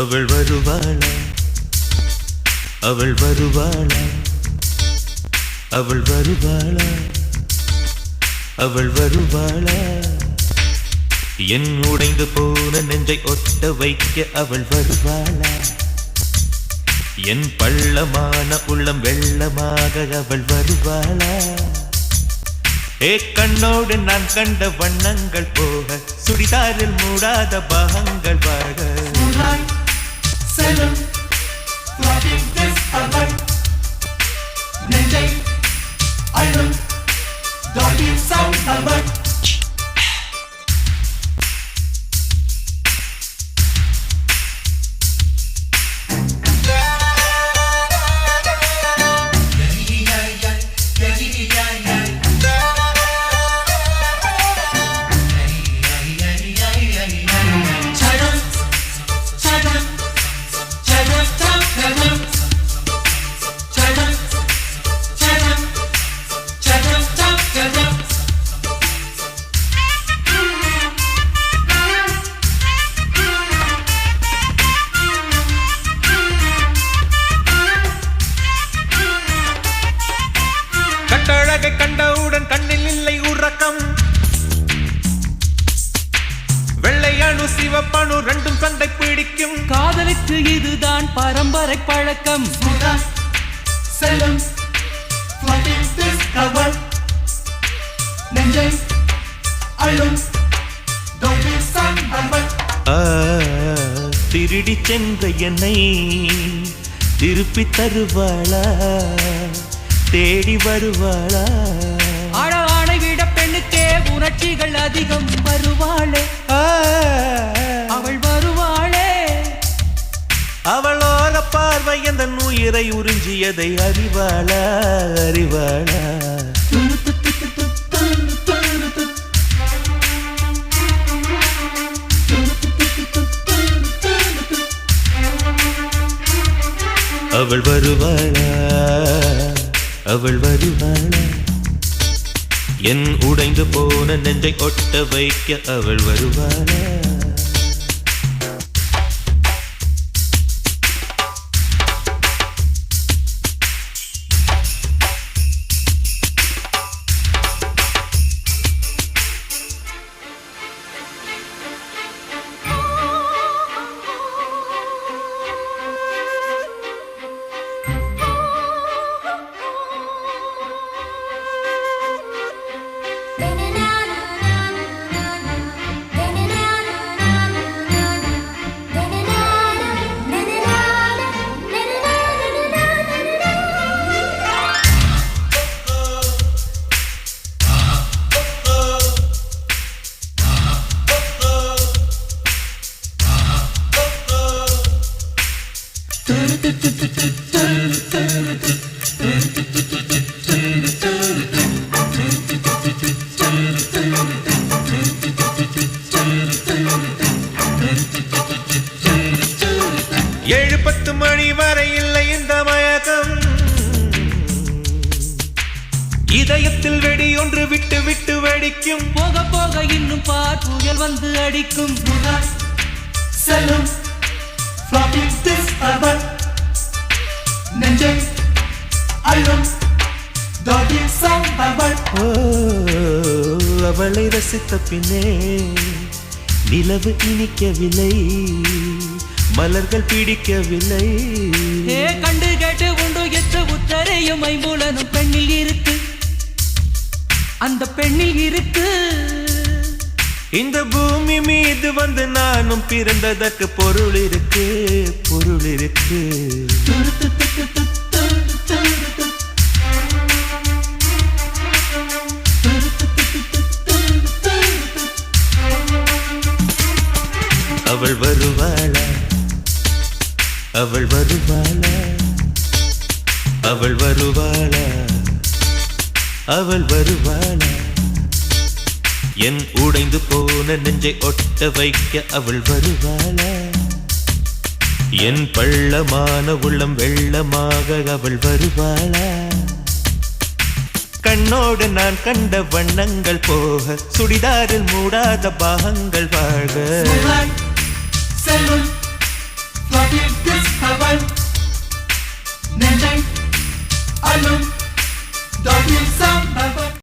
அவள் வருவாளா அவள் வருவாளா அவள் வருவாளா அவள் வருவாளா என் உடைந்து போன நெஞ்சை ஒட்ட வைக்க அவள் வருவாளா என் பள்ளமான உள்ளம் வெள்ளமாக அவள் வருவாளா ஏ கண்ணோடு நான் கண்ட வண்ணங்கள் போக சுடிதாரில் மூடாத பாகங்கள் வாழ செல்லும் நெஞ்சை அழும் டாலி சவுண்ட் நம்பர் கண்டவுடன் கண்ணில் இல்லை உறக்கம் வெள்ளையணு சிவப்பணு ரெண்டும் சண்டை பிடிக்கும் காதலுக்கு இதுதான் பரம்பரை பழக்கம் செல்லும் நெஞ்சை அழும் திருடி சென்ற என்னை திருப்பி தருவாளா தேடி வருவாளா ஆணை விட பெண்ணுக்கே உணர்ச்சிகள் அதிகம் வருவாளே அவள் வருவாளே அவளோர பார்வை எந்த உயிரை உறிஞ்சியதை அறிவாளா அறிவாளா அவள் வருவாளா அவள் வருவாளா என் உடைந்து போன நெஞ்சை ஒட்ட வைக்க அவள் வருவாளா ஏழு 10 மணி வரை இல்லை இந்த மயக்கம் இதயத்தில் வெடி ஒன்று விட்டு விட்டு வெடிக்கும் போக போக இன்னும் பார் புயல் வந்து அடிக்கும் செல்லும் நெஞ்சை அழும் டாலி சவுண்ட் நம்பர் அவளை ரசித்த பின்னே நிலவு இனிக்கவில்லை மலர்கள் பிடிக்கவில்லை கண்டு கேட்டு உண்டு எற்ற உத்தரையும் ஐம்புலனும் பெண்ணில் இருக்கு அந்த பெண்ணில் இருக்கு இந்த பூமி மீது வந்து நானும் பிறந்ததற்கு பொருள் இருக்கு பொருள் இருக்கு அவள் வருவாளா அவள் வருவாளா அவள் வருவாளா அவள் வருவாளா என் உடைந்து போன நெஞ்சை ஒட்ட வைக்க அவள் வருவாளா என் பள்ளமான உள்ளம் வெள்ளமாக அவள் வருவாளா கண்ணோடு நான் கண்ட வண்ணங்கள் போக சுடிதாரில் மூடாத பாகங்கள் வாழ செல்லும்